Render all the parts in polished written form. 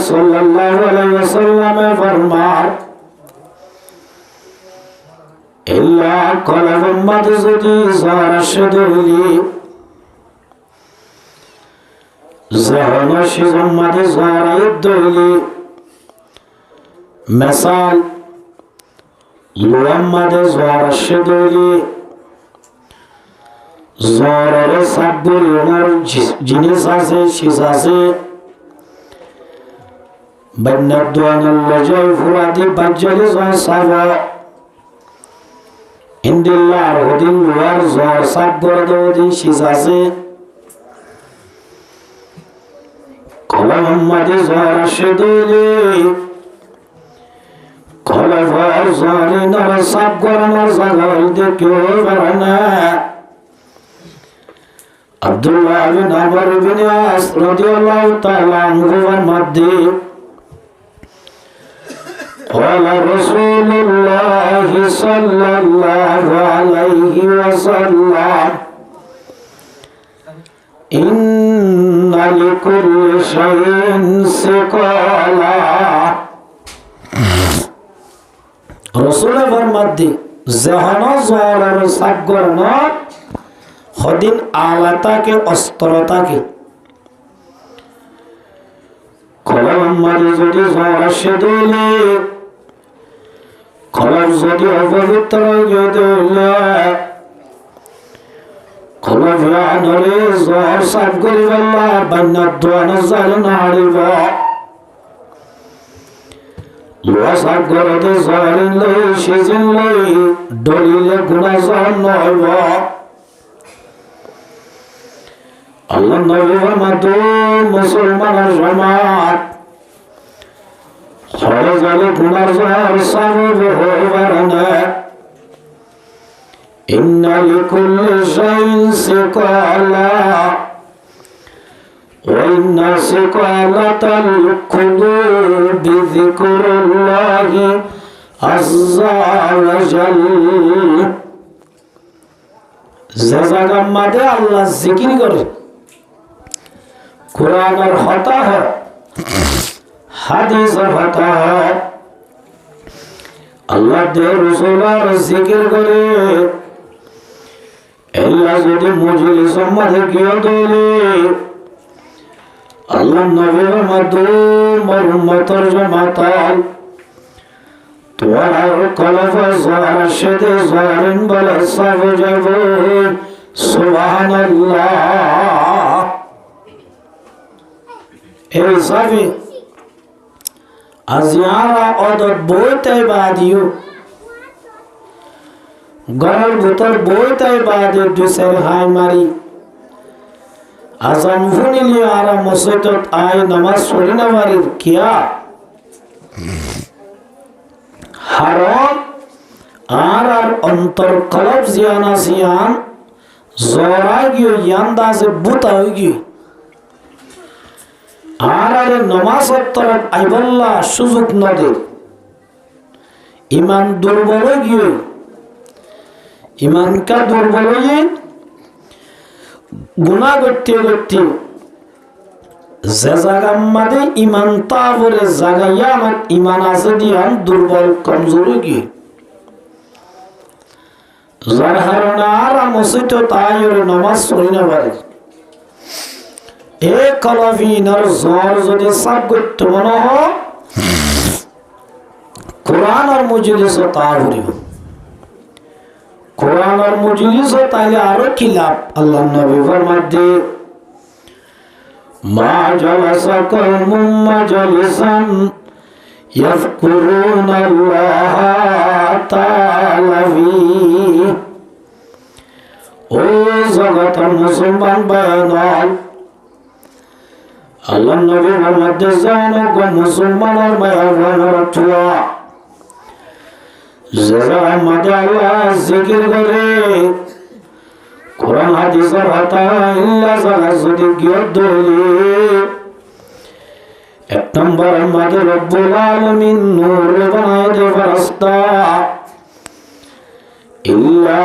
सल्लल्लाहु अलैहि वसल्लम फरमाया इल्ला कलब उम्मत जुदी ज़ारशदुली ज़हनश उम्मत ज़ारदुली मिसाल मुहम्मद ज़ारशदुली ज़ारर सब्बुल उमर जिनिसा से शिजा से बन्नद्वान लजय फुरादी बज्जल ज़ासवा इंदिल्लाह रोदिन वार ज़ार सब्बुल दोदिन शिजा से कला मुहम्मद ज़ारशदुली कला वार ज़ारी नर सब्बुल नर ज़ाल देखो वरना अब्दुल्लाह बिन अमर बिन आस रदियल्लाहु तआला अन्हु मध्य قال رسول الله صلى الله عليه وسلم إن لكل شيء سقالا رسول فرماتے जहाना ज़ार सागरना हदिन आलाता के अस्त्रता के कलम मारी जदि ज़ारशदुली कलम जदि अपवित्र यदुल्ला कलम यानरे ज़ार सागरिवल्ला बन्नद्वान ज़ालनारिवा लुआ सागरते ज़ालिन लई शिजिन लई डोलिले गुना ज़ालनारिवा अल्लाह नबी फरमाते मुसलमान जमात हर जाले गुनाह ज़ार सबब हो वरना इन्ना लिकुल्लि शैइन सिकाला व इन्ना सिकालतल कुलूबि ज़िक्रुल्लाहि अज़्ज़ा व जल ज़ज़ागा मादे अल्लाह ज़िक्र करे कुरान और हता है हदीस और हता है अल्लाह दे रसूल और जिक्र करे अल्लाह जदि मजलिस मध्य किया दोले अल्लाह नबी मधु मरुमतर जमाताल तुआर कलफ ज़ार शद ज़ारिन बल सब जबो सुभान अल्लाह साफी अजियारा औदत बोते बादियो गरल भुतर बोते बादे दुसर हाय मारी आजान फुनिली आरा मसजद आय नमाज पढ़ी ना मारी क्या हराम आर अंतर कलब जियाना जियान जोरा गियो यांदा से बुता होगी आरारे नमाज तरफ आइबल्ला सुजुग नदे ईमान दुर्बल हो गए ईमान का दुर्बल हो गए गुनाह करते करते जज़ागा मदे ईमान तावरे जगाया मत ईमान आज़दी हम दुर्बल कमजोर हो गए ज़रहरना आरा मस्जिद तायर नमाज पढ़ी ना पारे एक कलवीनर ज़ार जदि सब कुछ मनो हो कुरान और मजलिस तावरी कुरान और मजलिस ताले आरो खिलाफ अल्लाह नबी फरमाते मा जलसा कौमुम मजलिसन यज़कुरून अल्लाह ताला फीह ओ जगत मुसलमान बयान अल्लाह नबी फरमाते जानो को मुसलमान और बयान रखवा जरा मदे अल्लाह जिक्र करे कुरान हदीस हता इल्ला ज़ाज़दी गियदली एक नंबर मदे रब्बुल आलमीन नूर बनाए दे फरस्ता इल्ला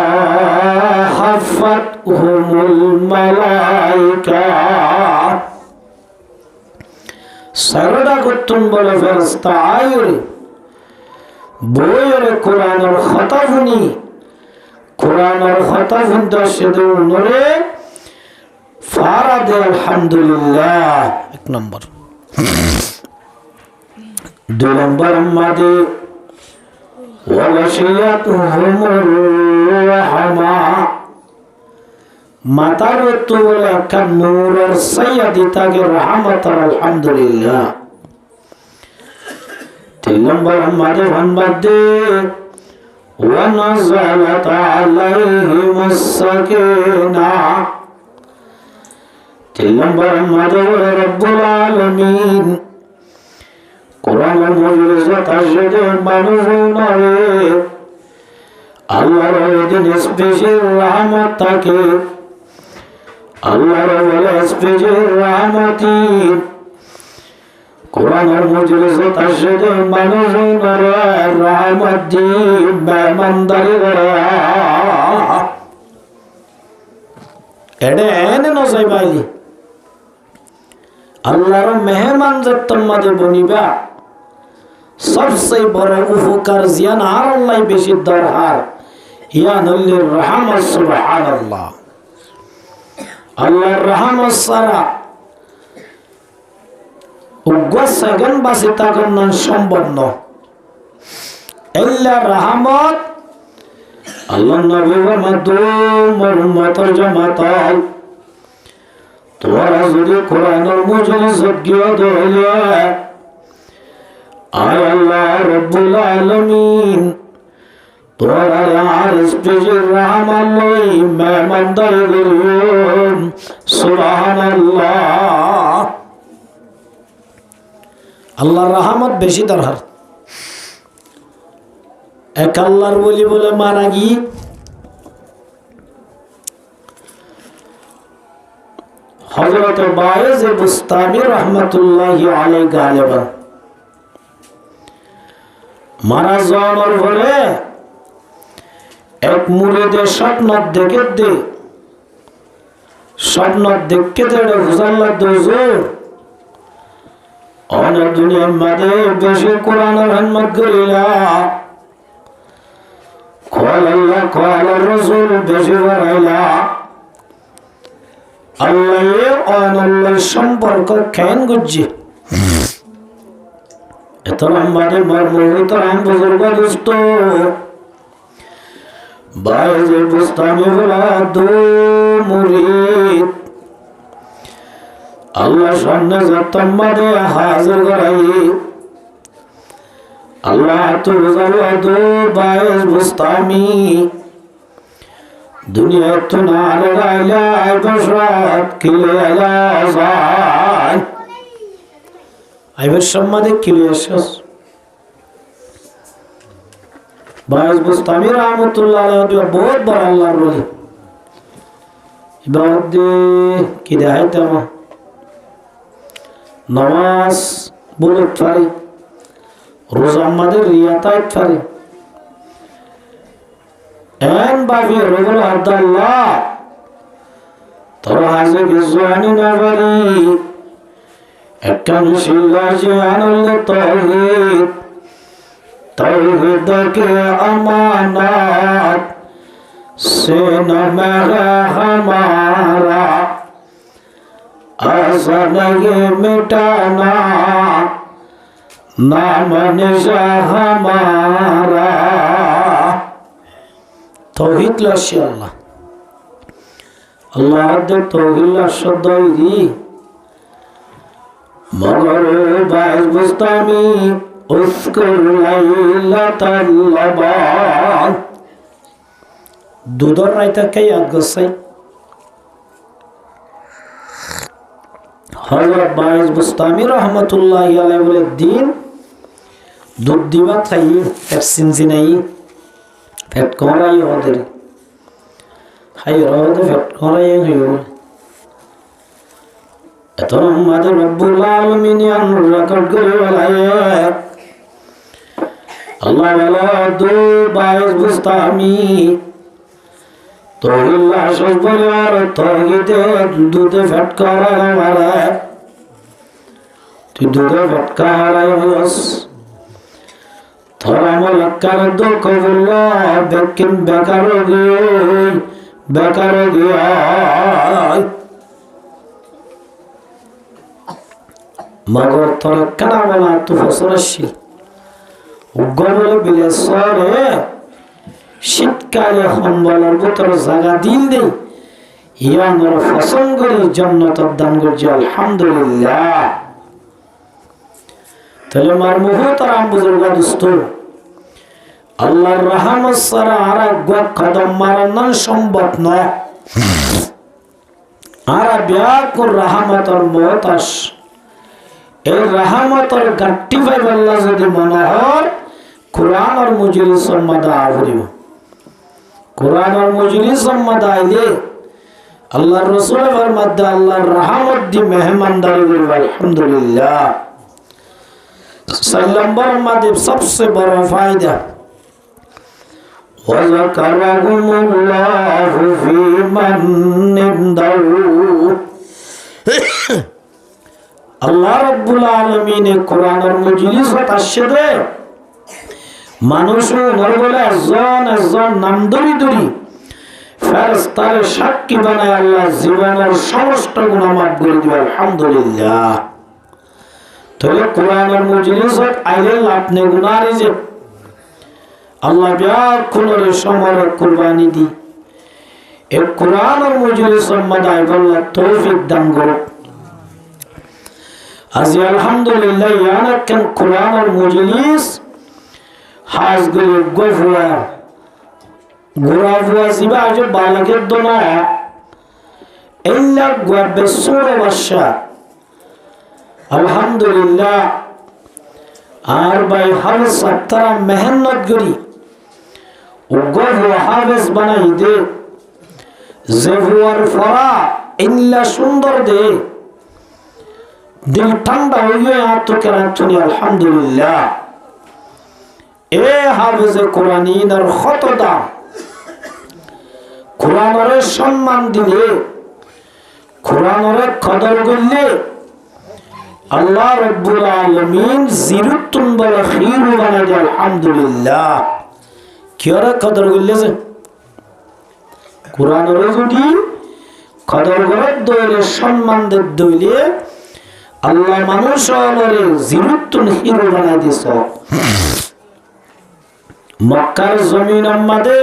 हफ़तहुमुल मलाइका সারদা করতুন বলে ফেরেশতা আয়রে বইরে কোরআনের কথা শুনি কোরআনের কথা শুনতে সেদে নরে ফারাদে আলহামদুলিল্লাহ এক নম্বর। দুই নম্বর মাদে ওয়ালাশিয়াতুহুমুর রাহমা মাতার তো বলে একটা নূরের সাইয়াদি তাকে রহমত আলহামদুলিল্লাহ। তিন নম্বর মাদে ভান্বাদে ونزلت عليهم السكينة تلنبر مدور رب العالمين قرآن المجلسة تجد منفون الله رود نسبشي رحمتك الله رود نسبشي رحمتين কোরআনের মজলিসে তাশহীদ মানুষের রহমত দি মেহমানদারি করে এডে এনে নসাই বাইলি আল্লাহর মেহমান যে তোমাদের বনিবা সবচেয়ে বড় উপকার জিয়ান আর আল্লাহ বেশি দরকার ইয়ান আল্লাহর রহমত সুবহানাল্লাহ। আল্লাহর রহমত সারা সেকেন্ড বাসি থাকার নাম সম্ভব নয়। রহমত আল্লাহ নবী মরুমতর জামাতাল তোমরা যদি কোরআনের মজলিসত গিয়ে ধরলে আয় আল্লাহ রব্বুল আলামিন তোমরা আর স্পেশাল রহমান লই মেহমানদারি করিও সুবহানাল্লাহ। আল্লাহর রহমত বেশি দরকার। এক আল্লাহর ওলি বলে মারা গিয়ে হযরত বায়েজ বুস্তামি রাহমাতুল্লাহি আলাইহি গালিবান মারা যাওয়ার পরে এক মুরিদের স্বপ্ন দেখে হুজাল্লাহ দুজুর অনেক দুনিয়ার মাঝে বেশি কোরআনের হিম্মত করিলা কল আল্লাহ কল রাসূল বেশি বাড়াইলা আল্লাহ অনল্লাহ সম্পর্ক কেন গুজি এত লম্বারে মর্মহিত রাম বুজুর্গ দুষ্ট বাইরে বুস্তানি বলা দু মুরিদ আল্লাহ সামনে যতম্মাদে হাজির করাই আল্লাহ তুজালু বাইশ বুস্তামি দুনিয়া তো নারে রাইলা বসরাত কিলে আলা যায় আইবার সম্মাদে কিলে আসস বাইশ বুস্তামি রহমাতুল্লাহ আলাইহি বহুত বড় আল্লাহর ওলি ইবাদত দে কি দেখাইতাম নামাজ বলতে পারি রোজা আমাদের রিয়াতাত পারি এন বাবি রোজা আল্লাহ তোর হাজে বিজওয়ানি না পারি একখান শিলাজে আনলে তৌহিদ কে আমানত সে না মেরা हमारा आसनगे मिटाना नाम निशा हमारा तौहीद लाशी अल्लाह अल्लाह दे तौहीद लाशो दौरी मगर बाइस बुस्तामी उस्कुर लाइलातल लबान दूधर रायता के याद गसाई हज़रत बाइस बुस्तामी रहमतुल्लाहि अलैहि बोले दिन दूध दिवा थाई पेट सिंजी नहीं पेट कोराई होदे हाय रोदे पेट कोराई हो तो हमारे रब्बुल आलमीन यान रिकॉर्ड करे वाला है अल्लाह वाला दो बाइस बुस्तामी तो अल्लाह शब्बल और तौहीदे दूध फट करा वाला তুই দুধে ভটকা হারাই হইস তোর আমার একার দুঃখ বলল বেকিন বেকার গিয়ে মগর তোর কেনা বলা তু ফসরসি গরলে বিলে সরে শীতকালে সম্বলের ভিতর জায়গা দিল দেই ইয়ানোর ফসল করে জান্নাতের দান করছে আলহামদুলিল্লাহ। তাহলে মার মুহতারাম বুজুর্গ দোস্ত আল্লাহর রহমত ছাড়া আর কদম মারানো সম্ভব নয়। আর ব্যাকুর রহমতের মহতাস এই রহমতের গাঠি পাইব আল্লাহ যদি মনে হয় কোরআন আর মজলিসের মধ্যে আবরিব। কোরআন আর মজলিসের মধ্যে আইলে আল্লাহর রাসূলের মধ্যে আল্লাহর রহমত দি মেহমানদারি করব আলহামদুলিল্লাহ। 4 নম্বর মধ্যে সবচেয়ে বড় ফায়দা ওয়াযাকারাহুমুল্লাহু ফী মান ইনদাহু আল্লাহ রাব্বুল আলামিন কোরআনের মজলিসত আসছে মানুষ নরবলে একজন নাম ধরি ধরি ফেরেশতার সাক্ষী বানায় আল্লাহ জীবনের সমস্ত গুনাহ মাফ করে দিবে আলহামদুলিল্লাহ। তাহলে কোরআনের মজলিসত আইলে লাভ নেই গুনাহ যে আল্লাহ ব্যাকুলের সমর কুরবানি দি এই কোরআনের মজলিসের মধ্যে আল্লাহ তৌফিক দান করুক। আজি আলহামদুলিল্লাহ ইয়ানা কেন কোরআনের মজলিস হাজ গলে গফুয়া গোরা ফুয়া জিবা আজ বালাকের দোনা ইল্লা গবে সুরে বাশা আলহামদুলিল্লাহ। আর ভাই হাফেজ সাত্তারা মেহনত করি ও গফুয়া হাফেজ বানাই দে জেফুয়ার ফরা ইল্লা সুন্দর দে দিল ঠান্ডা হইয়া আত্মকেরাঞ্চনি আলহামদুলিল্লাহ। এ হাফেজে কোরআনিনের কত দাম, কোরআনের সম্মান দিলে কোরআনের কদর করলে আল্লাহ রাব্বুল আলামিন জিরুতুন বলা খিরু বানাই দেয় আলহামদুলিল্লাহ। কিয়রে কদর করলে যে কোরআনের যদি কদর করে দইলে সম্মান দইলে আল্লাহ মানুষ হলরে জিরুতুন হিরো বানাই দিছ। মক্কার জমিন আমাদে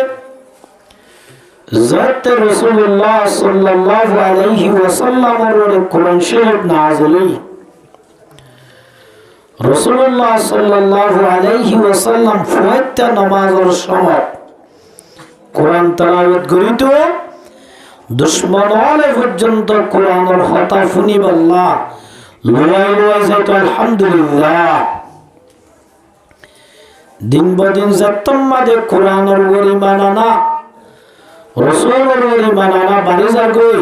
যাত রাসূলুল্লাহ সাল্লাল্লাহু আলাইহি ওয়াসাল্লামের কোরআন শরীফ নাযিল হই রাসূলুল্লাহ সাল্লাল্লাহু আলাইহি ওয়াসাল্লাম ফয়তা নামাজের সময় কোরআন তেলাওয়াত করিত দুশমন আলে পর্যন্ত কোরআনের কথা শুনিব আল্লাহ লয় লয় যাইতো আলহামদুলিল্লাহ। দিন বদিন যাতম মাদে কোরআনের গরিমা নানা রাসূলের গরিমা নানা বাড়ি যাগই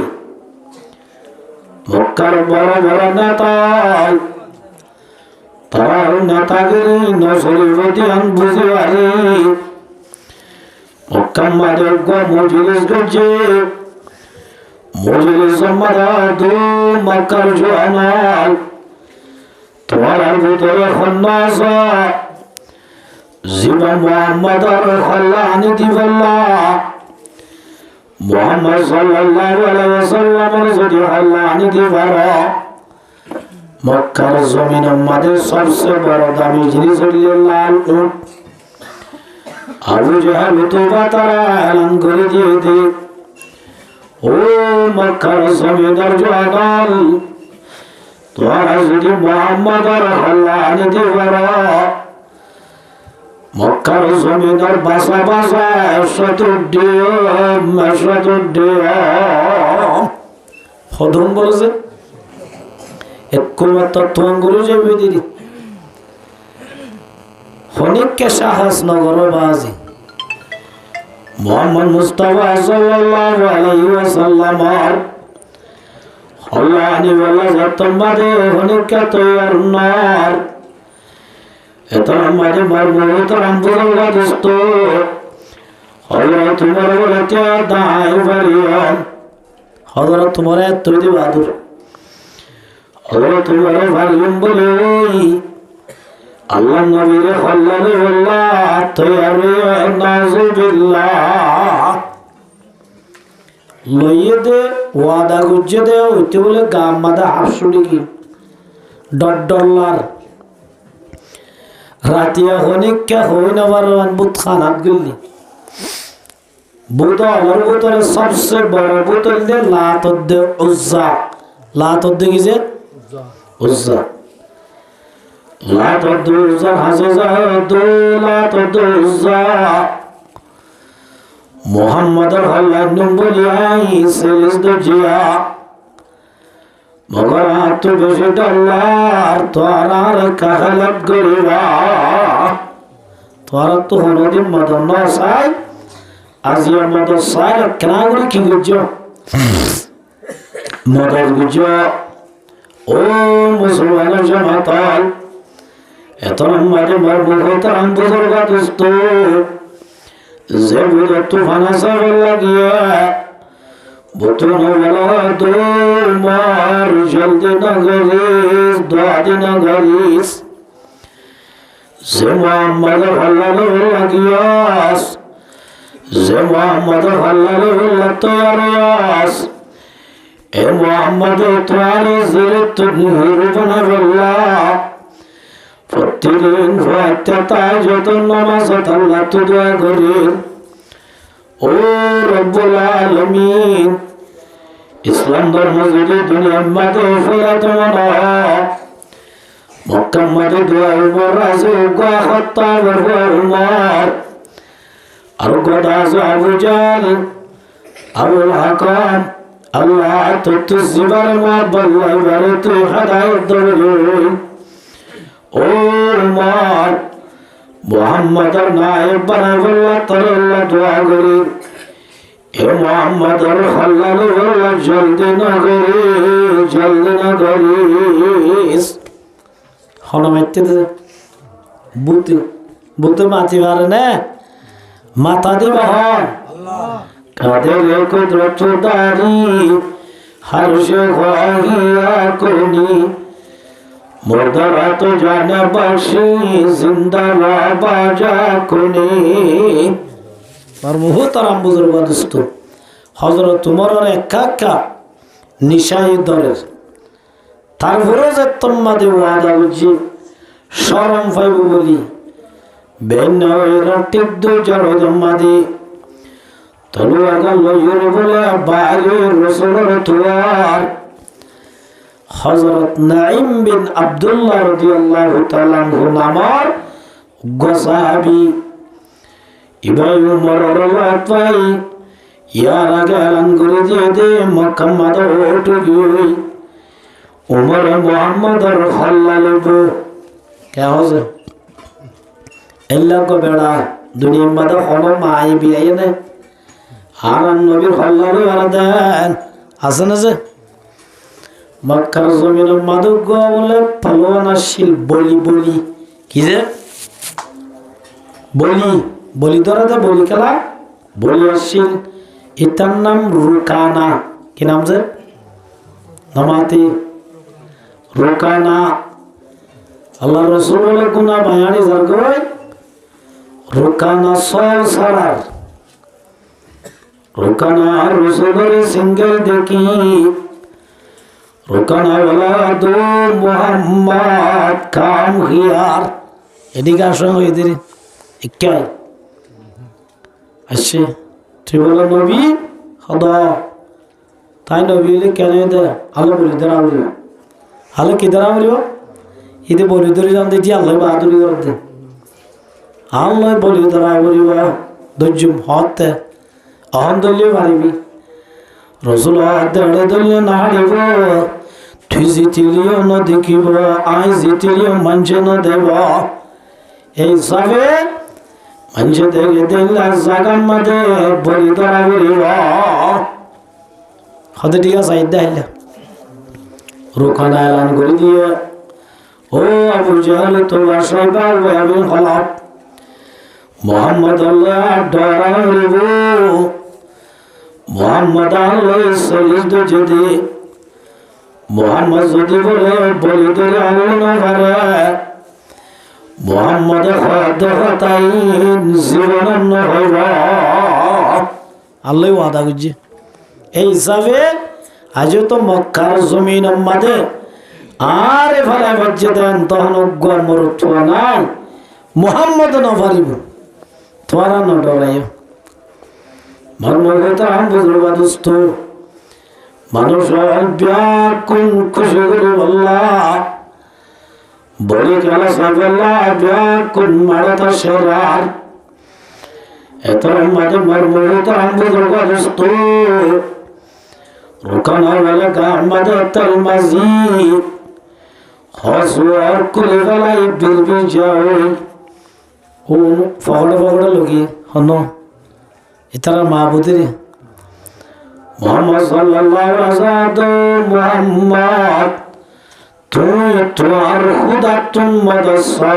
মক্কার বড় বড় নেতা তার নেতাগিরি নজরি বদিয়ান বুঝে আরে মক্কা মাদে গো মজলিস গজে মজলিস মারা দো মক্কার জওয়ানাল তোমার ভিতরে খন্নাস জীবন মুহাম্মদর খল্লানি দিবাল্লাহ মুহাম্মদ সাল্লাল্লাহু আলাইহি ওয়াসাল্লামের যদি খল্লানি দিবারা মক্কার জমিনের মধ্যে সবচেয়ে বড় দামি জিনিস হলো লাল উট। আবু জাহেল তো তারা এলান করে দিয়ে দে ও মক্কার জমিদার জওয়ান তোরা যদি মুহাম্মদর খল্লানি দিবারা মক্কার জমিদার বাসা বাসা হদম বলেছে গুরু যাবে দিদি হনিককে সাহস নগর বাজি মোহাম্মদ মুস্তাফা সাল্লাল্লাহু আলাইহি ওয়াসাল্লাম হল্লানি বলা যতমারে হনিককে তৈয়ার নার এত আমারে মারমত রামবুল্লাহ দোস্ত হযরত তোমার বলতে দাই বাড়িয়ান হযরত তোমার এত দি বাদুর হযরত উমর ফারুক বলে ওই আল্লাহ নবীর হল্লালে আল্লাহ তৈয়ারে নাযুবিল্লাহ লইয়ে দে ওয়াদা গুজে দে হইতে বলে গাম মাদা হাসুড়ি কি $1 রাতিয়া হনিকা হই না বারবান বুত খানাত গলি বুত আমার বোতলে সবচেয়ে বড় বোতল দে লাতদ্দে উজ্জা লাতদ্দে কি যে উজ্জা লাতদ্দে উজ্জা হাজাজা লাতদ্দে উজ্জা মুহাম্মাদুর হাল্লানুম বলিয়াই সেলিস দজিয়া মগর আত্ম বেশি ডলার তোরার কাহালত গরিবা তোরা তো হনদিন মদন নসাই আজিয়া মদন সাই কেনাগুলি কি গুজ মদন গুজ ও মুসলমানের জনতাল এত নম্বরে মর্মতারাম বুজুর্গা দোস্ত যে বুঝে তুফান আসার লাগিয়া বুতুন বলা দো মার জলদি না গরিস দোয়াদি না গরিস যে মোহাম্মদ হাল্লাল লাগিয়াস যে মোহাম্মদ হাল্লাল তৈয়ারিয়াস এ মোহাম্মদ তোমার জিরত নিরূপণা বললা প্রতিদিন ফাতিহায় যত নামাজ আল্লাহ তো দোয়া করি ও রব্বুল আলামিন ইসলাম ধর্ম যদি দুনিয়ার মাঝে ফেরাত মানা মক্কা মাঝে দোয়া উমর রাজু গা হত্যা করবো উমর আর গদা আছে আবু জাল আবুল হাকাম আল্লাহ তো জীবন মা বল্লাই বারে তুই হাদায়ত দরুই ও উমর মুহাম্মাদুর নায়েব বানাবল্লাহ তাআলা দোয়া করি এ মুহাম্মাদুর হাল্লাল্লাহ জলদি না করিস হনমাইতে বুতে বুতে মাতি পারে না মাথা দিবা হন কাদের কুদরত দারি হরশে খাহিয়া কোনি মুর্দারা তো জানে বাসি জিন্দারা বাজা কোনি আর মুহতারাম বুজুর্গ দোস্ত হযরত উমরের একা নিশাই দরের তারপরে যে তোমাদের ওয়াদা বুঝি শরম পাইব বলি বেন টিপ দু জড় জম্মাদি তলু আগাল লইর বলে বাইরে রসুলের তুয়ার হযরত নাঈম বিন আব্দুল্লাহ রাদিয়াল্লাহু তাআলা আনহু নামার গসাবি ইবাই উমরের ওয়াতাই ইয়ার আগে এলান করে দিয়ে দে মক্কা মাদা ওঠ গই উমর মুহাম্মদর হাল্লালব কে হযে এল্লা কো বেড়া দুনিয়া মাদা হলো মাই বিয়ে না আর নবীর হাল্লালে ওয়ালাদান হাসান আছে মক্কার জমিনের মাদক বলে পালোয়ান আসছিল বলি কি যে বলি ধরাতে বলি খেলা বলি আসছিল এটার নাম রুকানা কি নাম যে নামাতে রুকানা আল্লাহ রসুল বলে গুনা বায়ানি জারগয় রুকানা সল সারার রুকানা রসুলের সিঙ্গেল দেখি রুকানা ওয়ালা দো মুহাম্মদ কাম হিয়ার এদিকে আসো এদের একাই আসছে তুই বলো নবী হদা তাই নবী কেন দে আলো বলি দাঁড়া বলি আলো কি দাঁড়া বলিব এতে বলি ধরে যান দেখি আল্লাহ বাহাদুরি করে দে আল্লাহ বলি দাঁড়া বলিব ধৈর্য হতে অহন দলীয় পারিবি রসুল দেড়ে দলীয় না হারিব তুই জিতিলিও ন দেখিব আই জিতিলিও মানছে ন দেব এই হিসাবে মানছে দেখে দিল্লা জাগার মাঝে বলি ধরা বলিব হতে ঠিক আছে আইদা আইলা রুখানা এলান করে দিয়ে ও আবু জাহল তো বাসায় পারবে আমি হলাপ মোহাম্মদ আল্লাহ ডরা হইব মোহাম্মদ আল্লাহ চল্লিশ যদি মুহাম্মদ যদি বলে বলি ধরে আল্লাহ না পারে মুহাম্মদ হতাই জীবন হইব আল্লাহ ওয়াদা করছে। এই হিসাবে আজও তো মক্কার জমিন মাঝে আর এফালে বাজ্যে দেন তখন অজ্ঞান মরুত্ব নাই মুহাম্মদ না পারিব তোরা না ডরাইও মর্মগত আম বুঝবা দোস্ত মানুষ ব্যাকুল খুশি করে বললা বলি খেলা সাবল্লা ব্যাকুল মারাতা সেরার এত মাঝে মর্মগত আম বুঝবা দোস্ত রুকানা বেলা গামাদে তাল মাজিদ হসওয়ার কুলে বেলাই বিলবি যাও ও ফগড়ে লগি হন ইতারা মাহবুদের মোহাম্মদ সাল্লাল্লাহু আলাইহি ওয়াসাল্লাম মুহাম্মদ তুই তোমার খুদা তুম মাদসা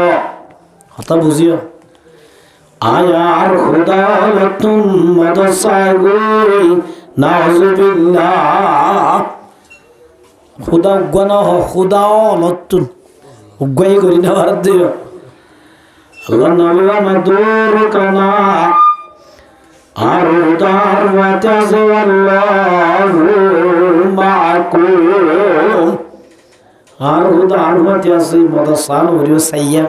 হতা বুঝিও আয়ার খুদা তুম মাদসা গই নাউযুবিল্লাহ খুদা গনা হ খুদা লতুন উগাই করি না আর দিও আল্লাহ নামে মাদুর কানা আর উদার ওয়াতাযু আল্লাহু মাআকুম আর উদার ওয়াতাযু মাদসান ওরিও সাইয়া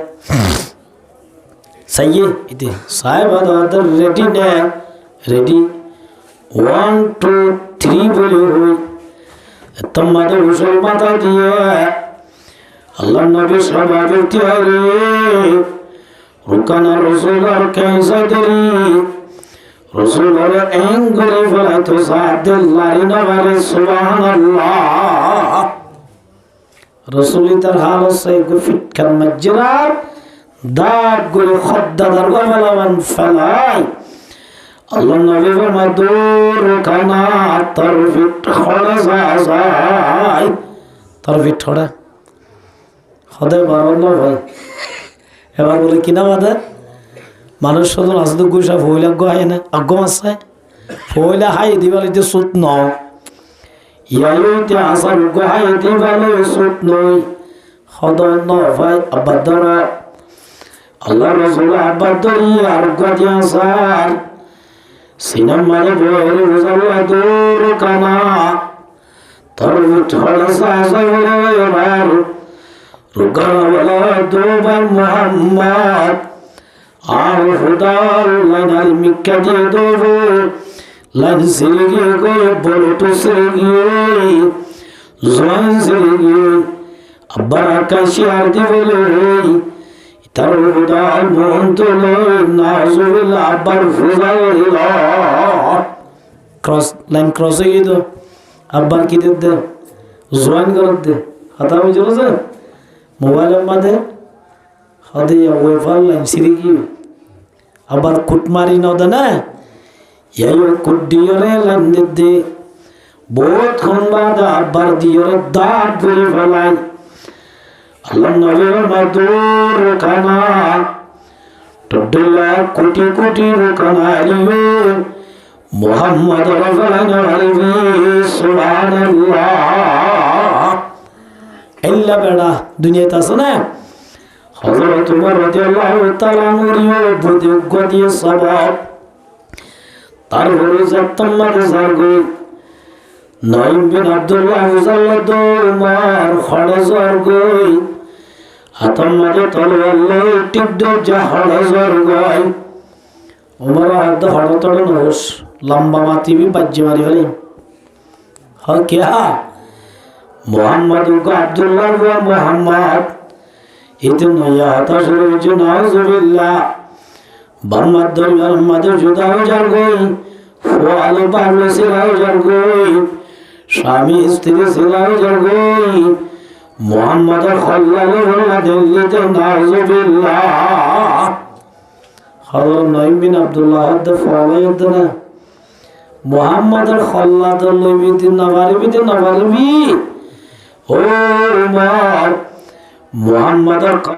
সাইয়ে ইতে সাহেব আদার রেডি নে রেডি 1 2 3 বলে হই তোমাদের উসুল মাথা দিয়ে আল্লাহ নবী সবাবে তিয়ারে রুকানা রাসূল আর কাইসাদরি রাসূল আর এঙ্গরে ফলাতো সাদুল্লাহি নবরে সুবহানাল্লাহ রাসূল তার হাল সে গুফিত কাম মজরার দাগ গুলো খদ্দা দরগামান ফালাই আল্লাহ নবী মাদুর কানা তরফিট খড়া যায় তরফিট খড়া খদে বারণ ভাই এবার বলে কিনা বাদে মানুষ শুধু আসলে গুসা ফইলা গায় না আগ্য মাসায় ফইলা হাই দিবালিতে সুত ন ইয়াইতে আসার গায় দিবালে সুত নই খদ ন ভাই আবাদর আল্লাহ রাসূল আবাদরি আর গাদি আসার সিনাম মারে বলে বুঝালো দূর কানা তোর উঠড়া সাজা এবার রুকানা বলে দুবার মুহাম্মদ আর হুদার লাইনাল মিক্কা দিয়ে দেবো লাইন সিরে গিয়ে গিয়ে বলো তো সিরে গিয়ে জোয়ান সিরে গিয়ে আব্বার আকাশি আর দি বলে তার হুদার মন তোলে নাজুবিল্লাহ আব্বার ফুজাইল ক্রস লাইন ক্রস হয়ে গিয়ে তো আব্বার কি দে জোয়ান করত দে হাতা আমি চলেছে মোবাইলের মাঝে হদে ওয়েফার লাইন সিরে গিয়ে আবার কুটমারি নদে না এই কুটিয়রে লাইন দে বহুত ক্ষণ বাদ আব্বার দিয়রে দাঁত ভরে ফেলাই আল্লাহ নবীর মাদুর খানা টডলা কোটি কোটি রুকানা আলিও মুহাম্মদ রাফানা আলবি সুবহানাল্লাহ ইল্লা বেড়া দুনিয়াতে আছে না হযরত উমর রাদিয়াল্লাহু তাআলা মুরিও বুদ্ধিজ্ঞ দিয়ে সবাব তার ঘরে যত্তমার জাগো নাইম বিন আব্দুল্লাহ মুসাল্লাদ উমর খড়জর গই হাতম মাঝে তলওয়াল্লাহ টিপদ জাহড়জর গই উমর হাত হড় তড় নস লম্বা মাতি বি বাজ্জে মারি ফেলে হ কিয়া মুহাম্মদ গো আব্দুল্লাহ গো মুহাম্মদ ইতে নয়া হতাশ রইছে নাউযুবিল্লাহ বাম্মাদ দরবার মাদে জুদা হয়ে যার গই ফোয়াল বাহলে সিরাও যার গই স্বামী স্ত্রী সিরাও যার গই মুহাম্মদের খল্লালে বললা দিল্লিতে নাউযুবিল্লাহ হযরত নাইম বিন আব্দুল্লাহ হদ ফওয়াইদ না মুহাম্মদের খল্লাত লইবিতে নবারবি ও উমর মুহাম্মদের